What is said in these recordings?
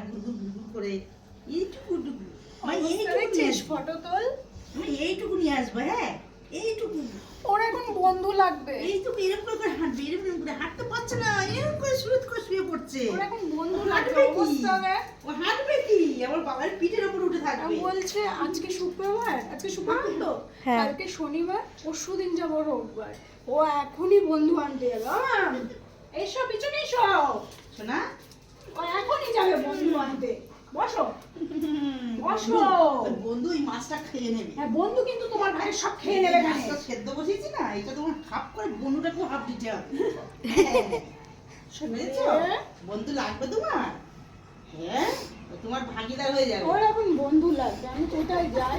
গুড় গুড় করে এইটুকু ফটো তোল। এইটুকু নিয়ে আসবো। হ্যাঁ এইটুকু ওর এখন বন্ধু লাগবে। এইটুকু এরকম করে হাঁটবে, এরকম করে হাঁটতে পারছে না, এরকম করে শুরুত করে শুয়ে পড়ছে। ওর এখন বন্ধু হাঁটবে লাগবে। কি? অবস্থা দেখ। ও হাঁটবে কি? আমার বাবার পিঠের উপর উঠে থাকবে। বলছে আজকে শুক্রবার, আজকে শুক্রবার তো কালকে শনিবার, পরশুদিন যাবো রোববার। ও এখনই বন্ধু আনতে যাবে। এসো পিছনে এসো। শোনা ও এখনই যাবে বন্ধু আনতে। বসো বসো। ওই বন্ধু এই মাছটা খেয়ে নেবে। হ্যাঁ বন্ধু কিন্তু তোমার ভাইয়ের সব খেয়ে নেবে। মাছটা সেদ্ধ বসিয়েছি না, এটা তোমার হাফ করে বন্ধুটাকেও হাফ দিতে হবে। শুনেছো? বন্ধু লাগবে তোমার? হ্যাঁ ও তোমার ভাগিদার হয়ে যাবে। ওর এখন বন্ধু লাগবে। আমি কোথায় যাই?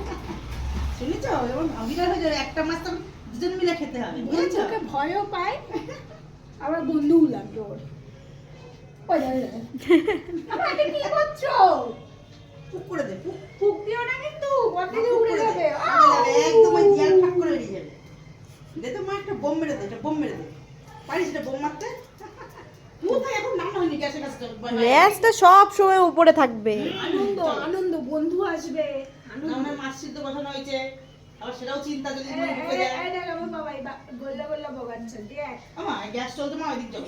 শুনেছো? যেমন ভাগিদার হয়ে যাবে, একটা মাছ তো দুজন মিলে খেতে হবে, বুঝেছো? বন্ধুকে ভয়ও পায়, আবার বন্ধুও লাগবে ওর। ওই আমার এটা কি করছো? পুক করে দে, পুক ফুক দিও না কিন্তু, বদলে উড়ে যাবে। একদম ওই জিয়ার ফাঁক করে বেরিয়ে যাবে। দে তো মা একটা বোম মেরে দে, একটা বোম মেরে দে। পারিস এটা বোম মারতে? কোথায় এখন নাম হয়নি গ্যাসের কাছে? গ্যাস তো সব সময় উপরে থাকবে। আনন্দ আনন্দ, বন্ধু আসবে। না মাছ সিদ্ধ বসানো হয়েছে, আবার সেটাও চিন্তা যদি মনে ঢুকে যায়। এই দেখ আমার বাবাই গোল্লা গোল্লা বগাচ্ছে। দেখ আমা গ্যাস চলছে, মা ওইদিক যাও।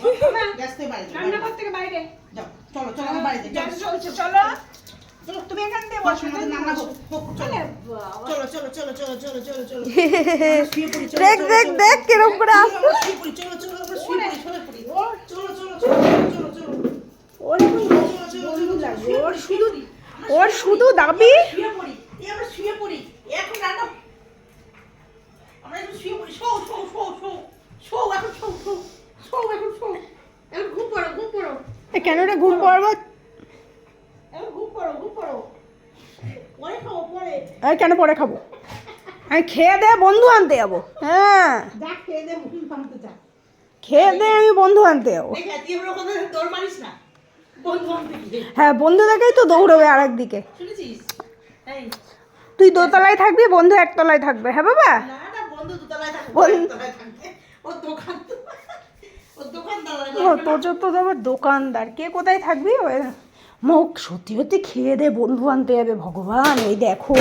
গ্যাস থেকে বাইরে যাও, রান্নাঘর থেকে বাইরে যাও। চলো চলো আমার বাড়িতে গ্যাস চলো। চলছে। চলো চলো, তুমি এখান থেকে বসো। আমাদের রান্না হোক, চলো। আরে বাবা, চলো চলো চলো চলো চলো চলো চলো। শুয়ে পড়ি, চলো, দেখ চলো, দেখ চলো, দেখ চলো। কিরম করে আসছে। শুয়ে পড়ি, চলো চলো, আমরা শুয়ে পড়ি, শুয়ে পড়ি। চলো চলো চলো চলো চলো। ওর এখন বন্ধু লাগবে। ওর শুধু দাবি শুয়ে পড়ি, এই আমরা শুয়ে পড়ি। এখন রান্না আমরা এখন শুয়ে পড়ি। Show show show show show, এখন শো শো শো, এখন শো। এখন ঘুম পড়ো, ঘুম পড়ো, কেন রে ঘুম পড়বো? এখন ঘুম পড়ো, ঘুম পড়ো। পরে খাবো, পরে। আমি কেন পরে খাবো? আমি খেয়ে দে বন্ধু আনতে যাবো। হ্যাঁ যা খেয়ে দে, মুখ ভাঙতে যা। খেয়ে দে আমি বন্ধু আনতে যাবো। দেখে তুই এবার ওখানে দৌড় মারিস না, বন্ধু আনতে গিয়ে। হ্যাঁ বন্ধু দেখেই তো দৌড়বে আর একদিকে। শুনেছিস? এই তুই দোতলায় থাকবি, বন্ধু একতলায় থাকবে। হ্যাঁ বাবা? না না, বন্ধু দুতলায় থাকবে, বন্ধু- একতলায় থাকবে। ওর দোকান তো, ওর দোকানদার ও তোর তো আবার দোকানদার, কে কোথায় থাকবি? মুখ সত্যি সত্যি খেয়ে দে বন্ধু আনতে যাবে। ভগবান এই দেখো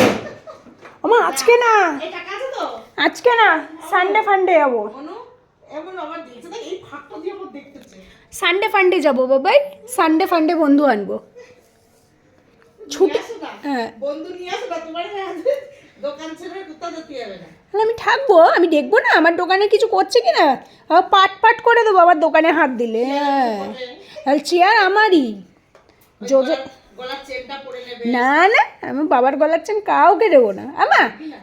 আমার আজকে না, এই টাকা আছে তো? আজকে না, সানডে ফান্ডে যাবো। অনু এমন আবার দেখছে, দেখ এই ফাঁকটা দিয়ে আবার দেখতেছে। সানডে ফান্ডে যাবো বাবাই, সানডে ফান্ডে বন্ধু আনবো। ছুটি নিয়ে আসো না, হ্যাঁ বন্ধু নিয়ে আসো না, তোমার দোকান ছেড়ে কোথাও যেতে হবে না। তাহলে আমি থাকবো, আমি দেখবো না আমার দোকানে কিছু করছে কি না। আবার পাট পাট করে দেবো আবার দোকানে হাত দিলে। হ্যাঁ তাহলে চেয়ার আমারই। যোজো গলার চেনটা পরে নেবে। না না, আমি বাবার গলার চেন কাউকে দেবো না। আমা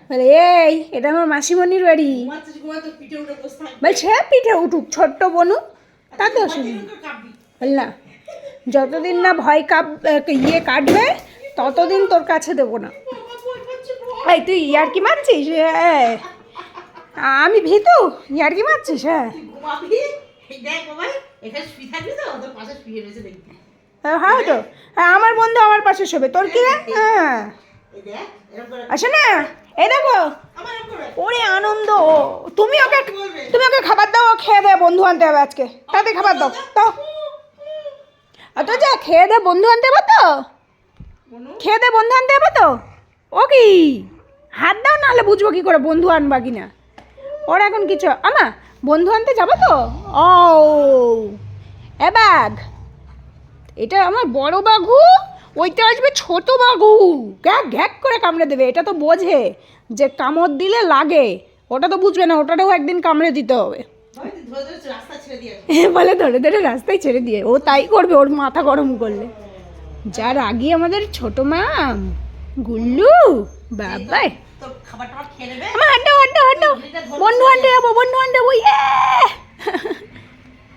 বলে এই এটা আমার মাসিমণির বাড়ি। ঘুমাচ্ছিস, ঘুমাতে পিঠে উঠে বসে থাকবি। বলছে হ্যাঁ পিঠে উঠুক, ছোট্ট বনু, তাতে অসুবিধা নেই। কাঁপবি। বল না, যতদিন না ভয় কাটবে ততদিন তোর কাছে দেবো না। এই তুই ইয়ার্কি মারছিস? হ্যাঁ আমি ভীতু, ইয়ার্কি মারছিস? হ্যাঁ তুই ঘুমাবি, এই দেখ বাবাই, এখানে শুয়ে থাকবি তো, ওদের পাশে শুয়ে রয়েছে দেখবি। হ্যাঁ তো হ্যাঁ, আমার বন্ধু আমার পাশে শোবে, তোর কি রে? হ্যাঁ এই দেখ, এরকম করে আসে না, এই দেখো আমার এরকম করে। ওরে আনন্দ। তুমি ওকে খাবার দাও, ও খেয়ে দে বন্ধু আনতে হবে আজকে। তাতে খাবার দাও তো, তো যা খেয়ে দে বন্ধু আনতে হবে তো, অনু, খেয়ে দে বন্ধু আনতে হবে তো। ও কি হাত দাও, নাহলে বুঝবো কি করে বন্ধু আনবা কিনা। ওর এখন কিছু আমা বন্ধু আনতে যাবো তো। ও এ বাঘ, এটা আমার বড় বাঘু, ওইটা আসবে ছোট বাঘু, গ্যাক গ্যাক করে কামড়ে দেবে। এটা তো বোঝে যে কামড় দিলে লাগে, ওটা তো বুঝবে না, ওটাও একদিন কামড়ে দিতে হবে। ভাই তুই ধরে ধরে রাস্তা ছেড়ে দিয়ে আসবি। বলে ধরে ধরে রাস্তায় ছেড়ে দিয়ে, ও তাই করবে ওর মাথা গরম করলে। যার আগে আমাদের ছোট মাম গুল্লু বাবাই তোর খাবার টাবার খেয়ে নেবে। আমার হাঁটো হাঁটো হাঁটো, বন্ধু আনতে যাবো, বন্ধু আনতে যাবো। ইয়ে